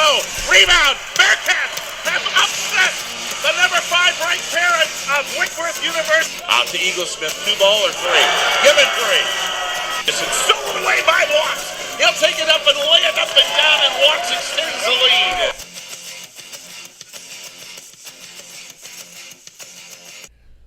go. Rebound. Bearcats have upset the number 5 ranked parents of Whitworth University. Out to Eaglesmith. 2 ball or 3. Give it 3. This is stolen away by Watts. He'll take it up and lay it up and down, and Watts extends the lead.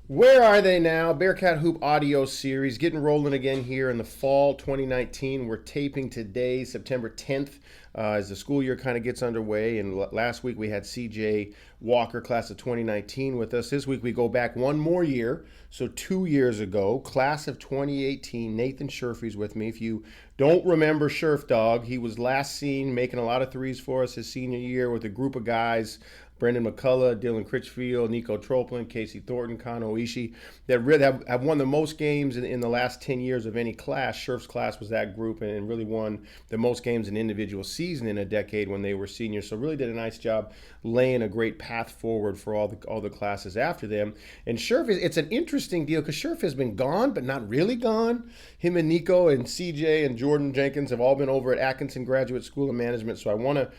Where Are They Now? Bearcat Hoop audio series getting rolling again here in the fall 2019. We're taping today, September 10th, as the school year kind of gets underway. And last week we had CJ Walker, class of 2019, with us. This week we go back one more year. So 2 years ago, class of 2018, Nathan Sherfey's with me. If you don't remember Sherf Dog, he was last seen making a lot of threes for us his senior year with a group of guys. Brendan McCullough, Dylan Critchfield, Nico Troplin, Casey Thornton, Kano Ishii, that really have won the most games in the last 10 years of any class. Sherf's class was that group and really won the most games in individual season in a decade when they were seniors. So really did a nice job laying a great path forward for all the classes after them. And Sherf, it's an interesting deal because Sherf has been gone, but not really gone. Him and Nico and CJ and Jordan Jenkins have all been over at Atkinson Graduate School of Management. So I want to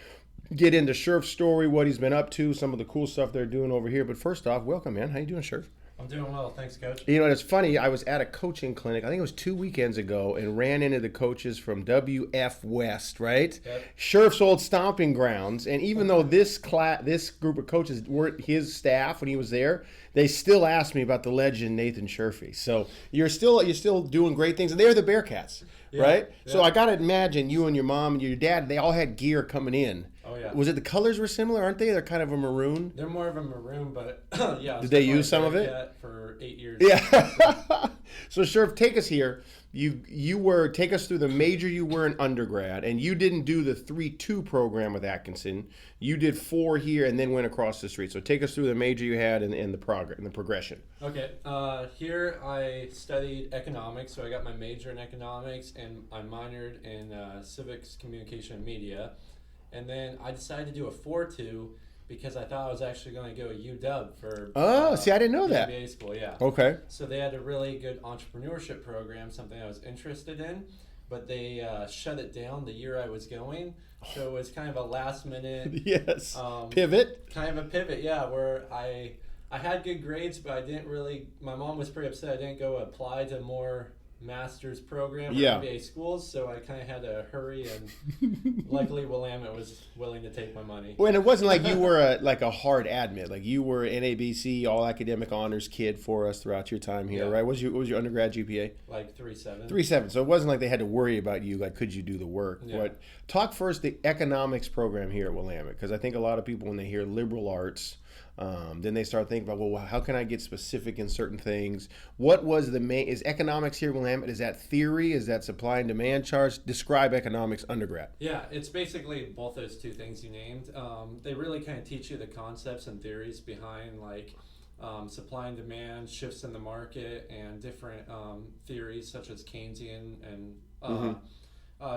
get into Sherf's story, what he's been up to, some of the cool stuff they're doing over here. But first off, welcome, man. How you doing, Sherf? I'm doing well. Thanks, Coach. You know, it's funny. I was at a coaching clinic, I think it was 2 weekends ago, and ran into the coaches from WF West, right? Yep. Sherf's old stomping grounds. And even though this group of coaches weren't his staff when he was there, they still asked me about the legend Nathan Sherfey. So you're still doing great things. And they're the Bearcats, right? Yeah. So I got to imagine you and your mom and your dad, they all had gear coming in. Oh, yeah. Was it the colors were similar, aren't they? They're kind of a maroon. They're more of a maroon, but yeah. Did they use some of it? For 8 years. Yeah. So, Sherf, take us here. Take us through the major you were in undergrad, and you didn't do the 3-2 program with Atkinson. You did 4 here and then went across the street. So take us through the major you had and the progression. Okay. Here I studied economics, so I got my major in economics, and I minored in civics, communication, and media. And then I decided to do a 4-2 because I thought I was actually going to go to UW for see, I didn't know that. MBA school, yeah. Okay. So they had a really good entrepreneurship program, something I was interested in, but they shut it down the year I was going. So it was kind of a last minute yes. Pivot. Kind of a pivot, yeah, where I had good grades, but I didn't really. My mom was pretty upset I didn't go apply to more master's program or MBA schools, so I kind of had to hurry, and luckily Willamette was willing to take my money. Well, and it wasn't like you were a hard admit, like you were an ABC all academic honors kid for us throughout your time here, right? What was your undergrad GPA? Like 3.7. 3.7. So it wasn't like they had to worry about you, like could you do the work? Yeah. But talk first the economics program here at Willamette, because I think a lot of people when they hear liberal arts, then they start thinking about, well, how can I get specific in certain things? What was the main, is economics here at Willamette, is that theory? Is that supply and demand charts? Describe economics undergrad. Yeah, it's basically both those two things you named. They really kind of teach you the concepts and theories behind like supply and demand, shifts in the market, and different theories such as Keynesian and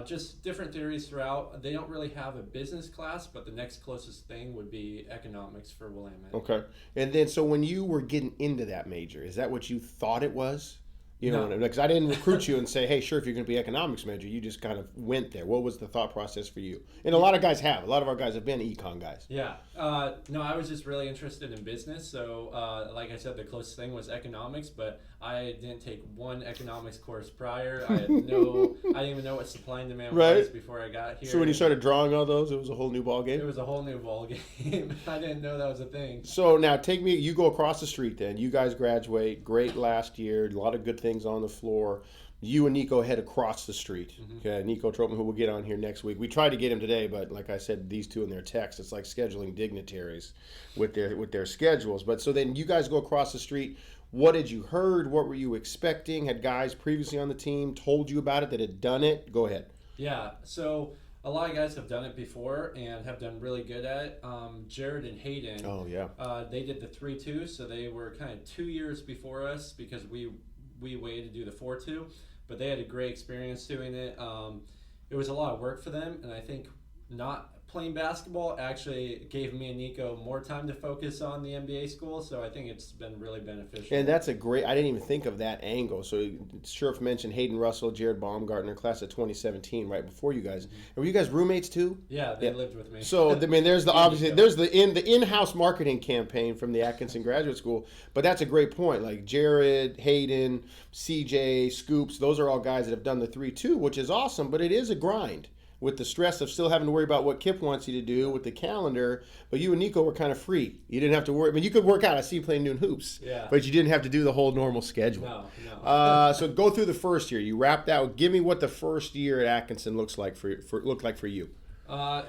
just different theories throughout. They don't really have a business class, but the next closest thing would be economics for Willamette. Okay. And then, so when you were getting into that major, is that what you thought it was? You know, because I didn't recruit you and say, hey, sure, if you're going to be economics major, you just kind of went there. What was the thought process for you? And a lot of guys have. A lot of our guys have been econ guys. Yeah. No, I was just really interested in business. So, like I said, the closest thing was economics, but I didn't take one economics course prior. I didn't even know what supply and demand was before I got here. So when you started drawing all those, it was a whole new ball game? It was a whole new ball game. I didn't know that was a thing. So now you go across the street then. You guys graduate. Great last year. A lot of good things on the floor. You and Nico head across the street. Okay, Nico Troplin, who we'll get on here next week. We tried to get him today, but like I said, these two in their text, it's like scheduling dignitaries with their schedules. But so then you guys go across the street. What had you heard? What were you expecting? Had guys previously on the team told you about it that had done it? Go ahead. Yeah, so a lot of guys have done it before and have done really good at it. Jared and Hayden, they did the 3-2, so they were kind of 2 years before us because we waited to do the 4-2, but they had a great experience doing it. It was a lot of work for them, and I think not playing basketball actually gave me and Nico more time to focus on the NBA school, so I think it's been really beneficial. And that's a great, I didn't even think of that angle. So Sherf mentioned Hayden Russell, Jared Baumgartner, class of 2017, right before you guys. Were you guys roommates too? Yeah, they lived with me. So, I mean, there's the obviously, there's the in-house marketing campaign from the Atkinson Graduate School, but that's a great point. Like Jared, Hayden, CJ, Scoops, those are all guys that have done the 3-2, which is awesome, but it is a grind, with the stress of still having to worry about what Kip wants you to do with the calendar. But you and Nico were kind of free. You didn't have to worry. I mean, you could work out. I see you playing noon hoops. Yeah. But you didn't have to do the whole normal schedule. No. So go through the first year. You wrapped out. Give me what the first year at Atkinson looked like for you.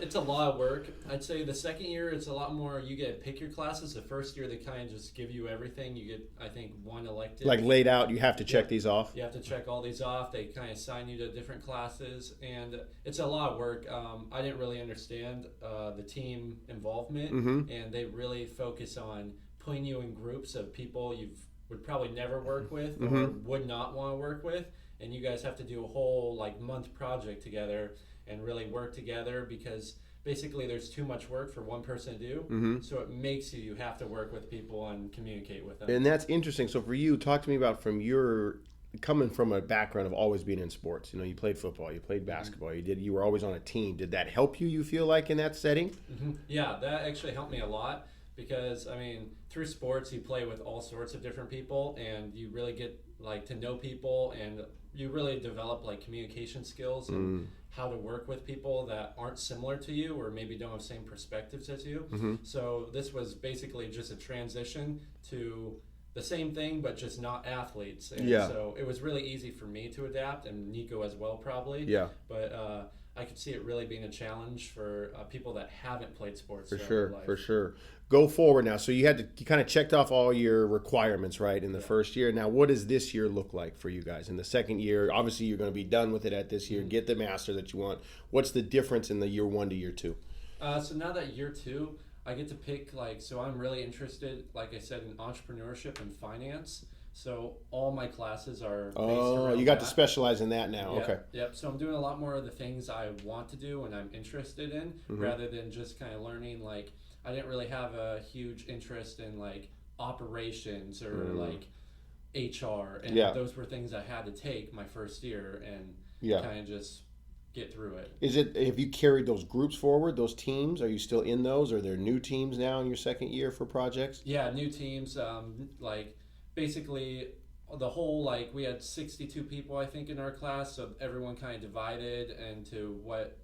It's a lot of work. I'd say the second year it's a lot more. You get to pick your classes. The first year they kind of just give you everything. You get, I think, one elective. Like laid out, you have to check these off. You have to check all these off. They kind of assign you to different classes, and it's a lot of work. I didn't really understand the team involvement, and they really focus on putting you in groups of people you would probably never work with or would not want to work with, and you guys have to do a whole month project together and really work together, because basically there's too much work for one person to do. So it makes you have to work with people and communicate with them. And that's interesting. So for you, talk to me about from your coming from a background of always being in sports. You know, you played football, you played basketball, you were always on a team. Did that help you feel like in that setting? Yeah, that actually helped me a lot, because I mean, through sports you play with all sorts of different people, and you really get to know people, and you really develop communication skills and how to work with people that aren't similar to you or maybe don't have the same perspectives as you. So this was basically just a transition to the same thing, but just not athletes. And so it was really easy for me to adapt, and Nico as well probably. Yeah. But I could see it really being a challenge for people that haven't played sports. For sure. Go forward now. So you kind of checked off all your requirements, right, in the first year. Now, what does this year look like for you guys? In the second year, obviously you're going to be done with it at this year, get the master that you want. What's the difference in the year 1 to year 2? So now that year 2, I get to pick, so I'm really interested, like I said, in entrepreneurship and finance. So all my classes are based around you got that. to specialize in that now. Yep, Okay. Yep. So I'm doing a lot more of the things I want to do and I'm interested in, rather than just kind of learning. I didn't really have a huge interest in operations or HR, and those were things I had to take my first year and kind of just get through it. Have you carried those groups forward, those teams? Are you still in those? Are there new teams now in your second year for projects? Yeah, new teams. Basically the whole, we had 62 people I think in our class, so everyone kind of divided into what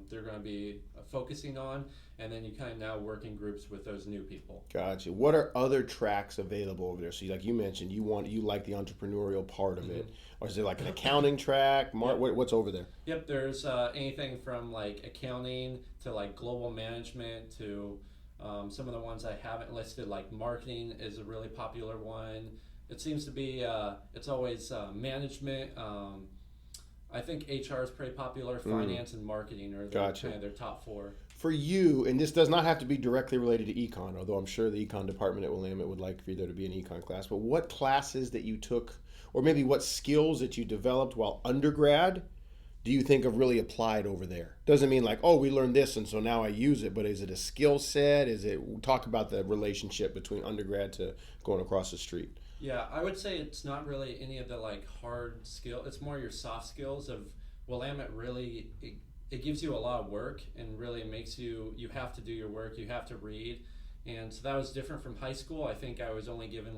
they're going to be focusing on, and then you kind of now work in groups with those new people. Gotcha. What are other tracks available over there? So like you mentioned, you like the entrepreneurial part of it, or is there an accounting track? What's over there? Yep, there's anything from accounting to global management to some of the ones I haven't listed, marketing is a really popular one. It seems to be, it's always management. I think HR is pretty popular. Finance and marketing are kind of their top 4. For you, and this does not have to be directly related to econ, although I'm sure the econ department at Willamette would like for there to be an econ class, but what classes that you took, or maybe what skills that you developed while undergrad, do you think have really applied over there? Doesn't mean we learned this and so now I use it, but is it a skill set? Talk about the relationship between undergrad to going across the street. Yeah, I would say it's not really any of the hard skill. It's more your soft skills of Willamette. Really, it gives you a lot of work and really makes you have to do your work. You have to read, and so that was different from high school. I think I was only given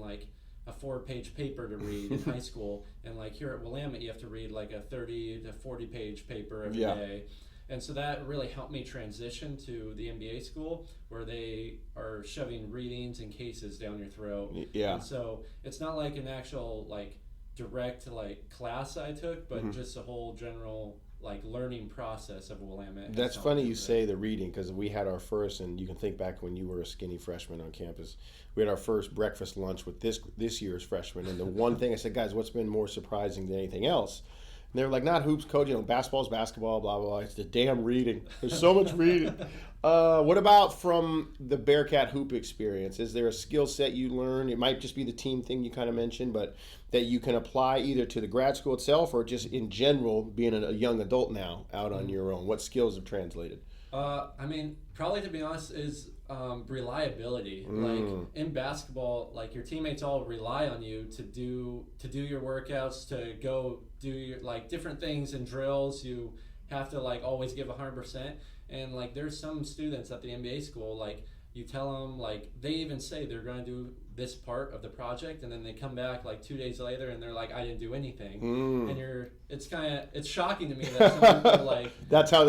a 4-page paper to read in high school, and here at Willamette you have to read a 30 to 40-page paper every day. And so that really helped me transition to the MBA school, where they are shoving readings and cases down your throat. Yeah. And so it's not an actual direct class I took, but just a whole general learning process of Willamette. That's funny you say the reading, because we had our first, and you can think back when you were a skinny freshman on campus, we had our first breakfast lunch with this year's freshmen, and the one thing I said, guys, what's been more surprising than anything else? And they were like, not hoops, coach, basketball's basketball, blah, blah, blah. It's the damn reading. There's so much reading. What about from the Bearcat hoop experience? Is there a skill set you learn? It might just be the team thing you kind of mentioned, but that you can apply either to the grad school itself or just in general being a young adult now out on your own. What skills have translated? I mean, probably to be honest, is reliability. Like in basketball, like your teammates all rely on you to do your workouts, to go do your like different things and drills. You have to like always give 100%. And like there's some students at the NBA school, like you tell them, like they even say they're going to do this part of the project, and then they come back like 2 days later and they're like, I didn't do anything. And it's shocking to me that some people like that's how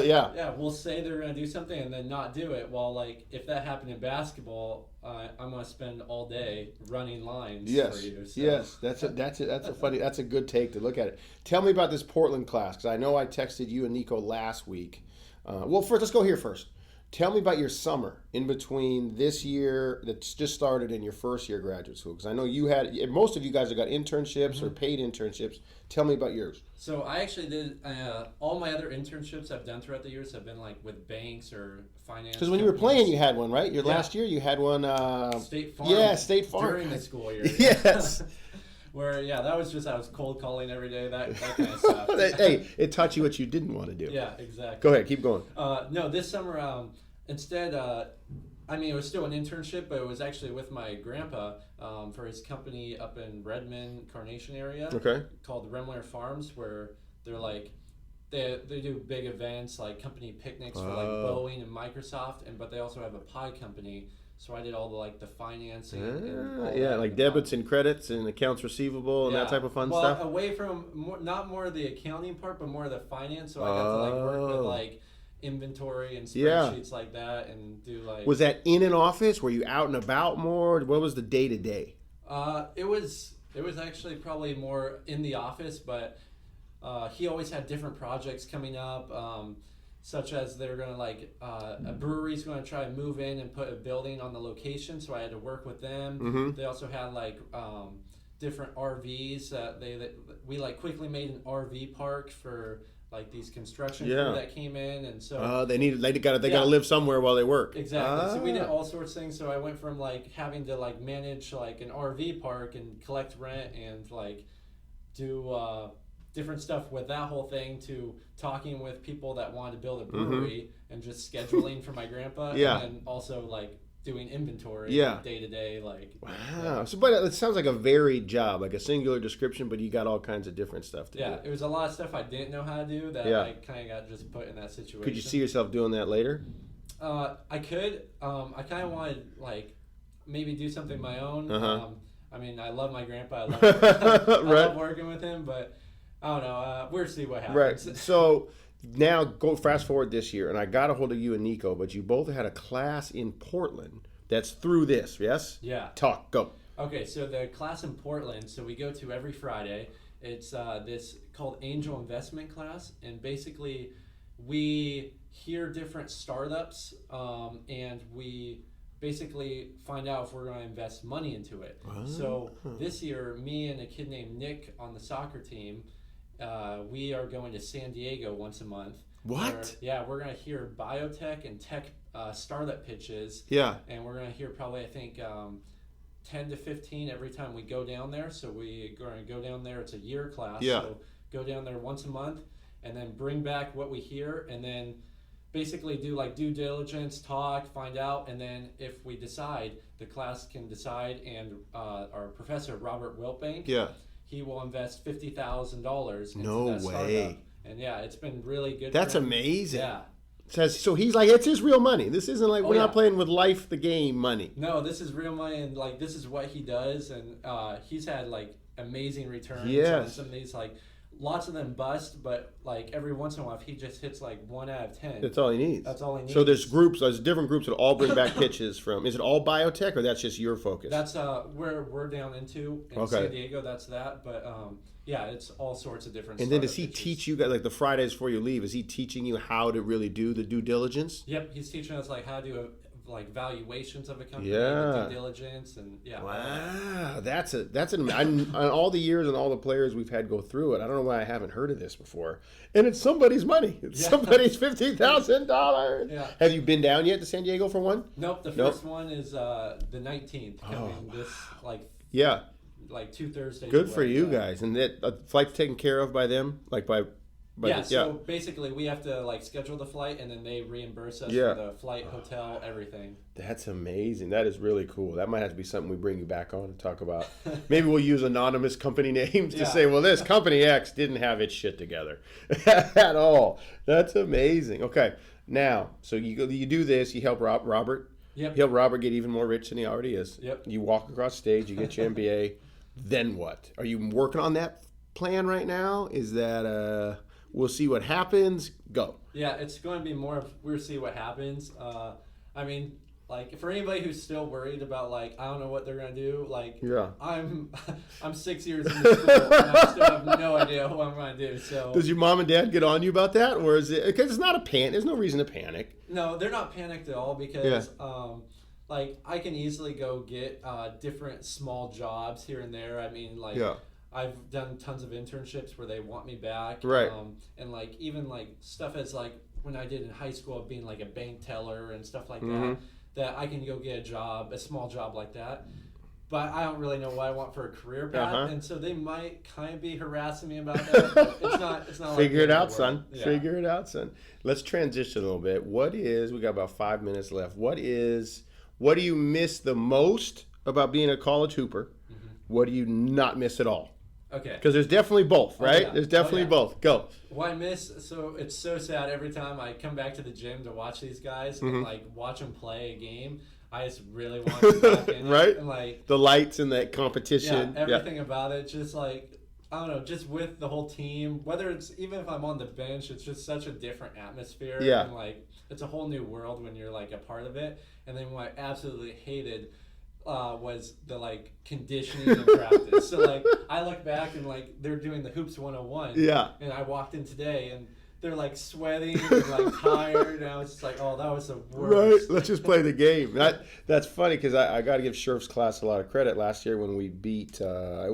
will say they're going to do something and then not do it. Well, like if that happened in basketball, I'm going to spend all day running lines for you. So. Yes, that's a good take to look at it. Tell me about this Portland class, because I know I texted you and Nico last week. Well, first, let's go here first. Tell me about your summer in between this year that's just started and your first year graduate school, because I know most of you guys have got internships or paid internships. Tell me about yours. So I actually did all my other internships I've done throughout the years have been like with banks or finance. Because when you were playing, you had one, right? Last year you had one. State Farm. Yeah, State Farm. During the school year. Yes. Where, that was just, I was cold calling every day, that kind of stuff. Hey, it taught you what you didn't want to do. Yeah, exactly. Go ahead, keep going. No, this summer, instead, it was still an internship, but it was actually with my grandpa for his company up in Redmond, Carnation area. Okay. Called Remler Farms, where they're like, they do big events like company picnics for like Boeing and Microsoft, but they also have a pie company. So I did all the financing. And like debits and credits and accounts receivable and that type of fun stuff. Well, away from not more of the accounting part, but more of the finance. So I got to work with inventory and spreadsheets like that, and do Was that in an office? Were you out and about more? What was the day to day? It was actually probably more in the office, but he always had different projects coming up. Such as they're going to a brewery's going to try to move in and put a building on the location, so I had to work with them. Mm-hmm. They also had different RVs that we quickly made an RV park for these construction crew that came in, and so they got to live somewhere while they work. Exactly. So we did all sorts of things. So I went from having to manage an RV park and collect rent and do different stuff with that whole thing, to talking with people that wanted to build a brewery and just scheduling for my grandpa, and then also doing inventory day to day. Wow. So, but it sounds like a varied job, like a singular description, but you got all kinds of different stuff to do. Yeah, it was a lot of stuff I didn't know how to do that I kind of got just put in that situation. Could you see yourself doing that later? I could. I kind of wanted maybe do something my own. I love my grandpa. I love working with him, but I don't know. We'll see what happens. Right. So now go fast forward this year, and I got a hold of you and Nico, but you both had a class in Portland that's through this, yes? Yeah. Go. Okay, so the class in Portland, so we go to every Friday. It's this called Angel Investment class, and basically we hear different startups, and we basically find out if we're going to invest money into it. So this year, me and a kid named Nick on the soccer team, we are going to San Diego once a month. What? We're going to hear biotech and tech startup pitches. Yeah. And we're going to hear probably, I think, 10 to 15 every time we go down there. So we're going to go down there. It's a year class. Yeah. So go down there once a month and then bring back what we hear, and then basically do due diligence, talk, find out, and then if we decide, the class can decide, and our professor, Robert Wiltbank, he will invest $50,000 into that startup. And it's been really good. That's amazing. Yeah. So he's it's his real money. This isn't we're not playing with life, the game money. No, this is real money, and this is what he does, and he's had amazing returns on some of these lots of them bust, but every once in a while, if he just hits 1 out of 10, that's all he needs. That's all he needs. So there's different groups that all bring back pitches from. Is it all biotech, or that's just your focus? That's where we're down into in San Diego. That's that, but it's all sorts of different. And then does he teach you guys the Fridays before you leave? Is he teaching you how to really do the due diligence? Yep, he's teaching us how to do valuations of a company, due diligence, and wow, that's on all the years and all the players we've had go through it. I don't know why I haven't heard of this before. And it's somebody's money. It's somebody's $50,000. Yeah. Have you been down yet to San Diego for one? Nope. The first one is the 19th coming this 2 Thursdays. Good for you guys. And that flight's taken care of by them, by Yeah, so basically we have to like schedule the flight, and then they reimburse us for the flight, hotel, everything. That's amazing. That is really cool. That might have to be something we bring you back on and talk about. Maybe we'll use anonymous company names to say, well, this company X didn't have its shit together at all. That's amazing. Okay, now, so you do this, you help Robert. Yep. You help Robert get even more rich than he already is. Yep. You walk across stage, you get your MBA. Then what? Are you working on that plan right now? Is that we'll see what happens? Go. Yeah, it's going to be more of we'll see what happens. I mean, like for anybody who's still worried about like I don't know what they're gonna do, like I'm 6 years into school and I still have no idea what I'm gonna do. So does your mom and dad get on you about that, or is it because it's not a panic? There's no reason to panic. No, they're not panicked at all because like I can easily go get different small jobs here and there. I mean, like I've done tons of internships where they want me back. Right. And like even like stuff as like when I did in high school of being like a bank teller and stuff like that I can go get a job, a small job like that. But I don't really know what I want for a career path, and so they might kind of be harassing me about that. But it's not. Figure it out, son. Yeah. Figure it out, son. Let's transition a little bit. We got about 5 minutes left. What do you miss the most about being a college hooper? Mm-hmm. What do you not miss at all? Okay. Because there's definitely both, right? Yeah. There's definitely both. Go. What I miss, so it's so sad every time I come back to the gym to watch these guys and like watch them play a game. I just really want to get back in right? it. And like the lights and that competition. Yeah, everything about it. Just like, I don't know, just with the whole team, whether it's, even if I'm on the bench, it's just such a different atmosphere. Yeah. And like, it's a whole new world when you're like a part of it. And then what I absolutely hated was the like conditioning and practice. So like, I look back and like, they're doing the Hoops 101. Yeah. And I walked in today and they're like sweating and like tired, and I was just like, "Oh, that was the worst." Right. Let's just play the game. That's funny because I got to give Sherf's class a lot of credit. Last year when we beat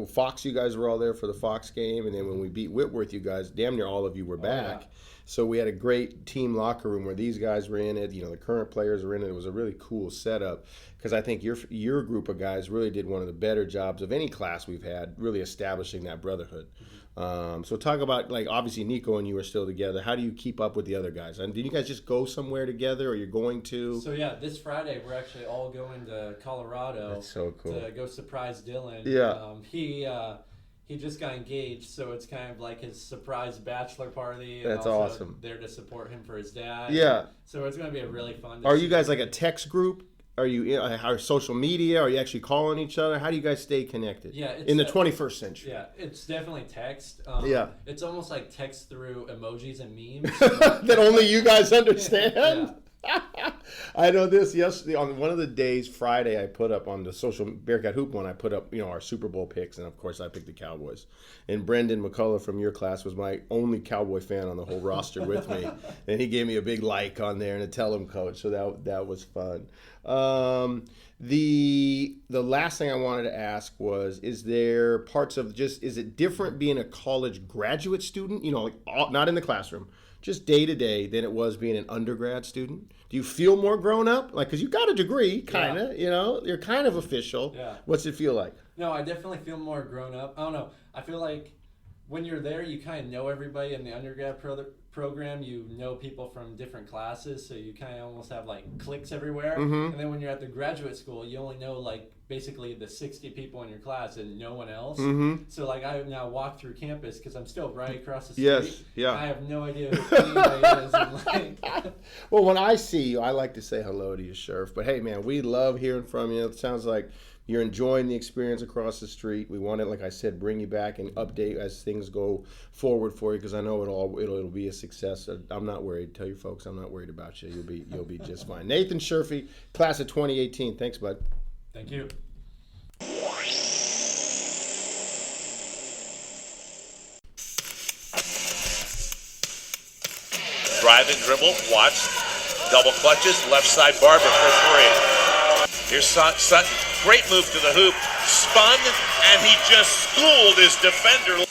Fox, you guys were all there for the Fox game, and then when we beat Whitworth, you guys, damn near all of you were back. Yeah. So we had a great team locker room where these guys were in it. You know, the current players were in it. It was a really cool setup because I think your group of guys really did one of the better jobs of any class we've had, really establishing that brotherhood. So talk about, like, obviously Nico and you are still together. How do you keep up with the other guys? And did you guys just go somewhere together, or you're going to? So yeah, this Friday we're actually all going to Colorado. That's so cool. To go surprise Dylan. Yeah. He just got engaged, so it's kind of like his surprise bachelor party. That's also awesome. There to support him for his dad. Yeah. So it's going to be a really fun. Are you guys like a text group? Are you our social media? Are you actually calling each other? How do you guys stay connected? Yeah, in the 21st century. Yeah, it's definitely text. It's almost like text through emojis and memes that only you guys understand. Yeah. I know this. Yesterday, on one of the days, Friday, I put up on the social Bearcat Hoop one. I put up, our Super Bowl picks, and of course, I picked the Cowboys. And Brendan McCullough from your class was my only Cowboy fan on the whole roster with me, and he gave me a big like on there and a tell him coach. So that was fun. The last thing I wanted to ask was: is there parts of is it different being a college graduate student? Not in the classroom. Just day to day than it was being an undergrad student? Do you feel more grown up? Like, because you got a degree, kind of, you're kind of official. Yeah. What's it feel like? No, I definitely feel more grown up. I don't know. I feel like when you're there, you kind of know everybody in the undergrad program. You know people from different classes, so you kind of almost have like cliques everywhere. Mm-hmm. And then when you're at the graduate school, you only know like basically the 60 people in your class and no one else. Mm-hmm. So like I now walk through campus because I'm still right across the street. Yes, yeah. I have no idea who anybody is. And well, when I see you, I like to say hello to you, Sherf. But hey, man, we love hearing from you. It sounds like you're enjoying the experience across the street. We want to, like I said, bring you back and update as things go forward for you, because I know it'll be a success. I'm not worried. Tell your folks I'm not worried about you. You'll be just fine. Nathan Sherfey, class of 2018. Thanks, bud. Thank you. Drive and dribble, watch, double clutches, left side Barber for three. Here's Sutton, great move to the hoop, spun, and he just schooled his defender.